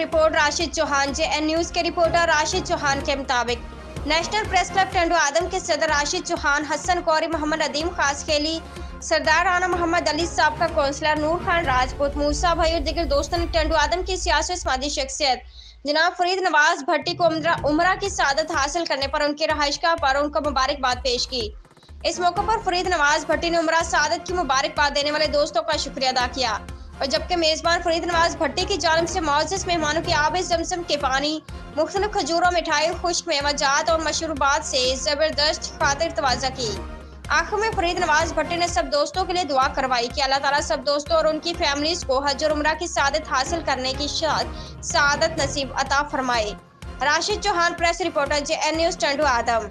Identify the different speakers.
Speaker 1: Report Rashid Chauhan. JN news के reporter Rashid Chauhan के मुताबिक national press club Tando Adam के सदर राशिद चौहान, हसन कौरी, मोहम्मद अदीम खास खेली, सरदार राना मोहम्मद अली साहब का काउंसलर नूर खान राजपूत, मूसा भाई और दीगर दोस्तों ने टंडू आदम की सियासी समाजी शख्सियत जनाब फरीद नवाज भट्टी को उम्रा की सआदत हासिल करने पर उनकी रहायशगाह पर उनको मुबारकबाद पेश की। इस मौके पर फरीद नवाज भट्टी ने उम्रा सआदत की मुबारकबाद देने वाले दोस्तों का शुक्रिया अदा किया और जबकि मेजबान फरीद नवाज भट्टी की जानिब से मुअज़्ज़ज़ मेहमानों की आब ज़मज़म के पानी, मुख्तलिफ खजूरों, मिठाई, खुश्क मेवाजात और मशरूबात से जबरदस्त खातिर तवाज़ा की। आखिर में फरीद नवाज भट्टी ने सब दोस्तों के लिए दुआ करवाई कि अल्लाह ताला सब दोस्तों और उनकी फैमिलीज को हज और उम्रा की सआदत हासिल करने की सआदत नसीब अता फरमाए। Rashid Chauhan, press reporter, JN news Tando आदम।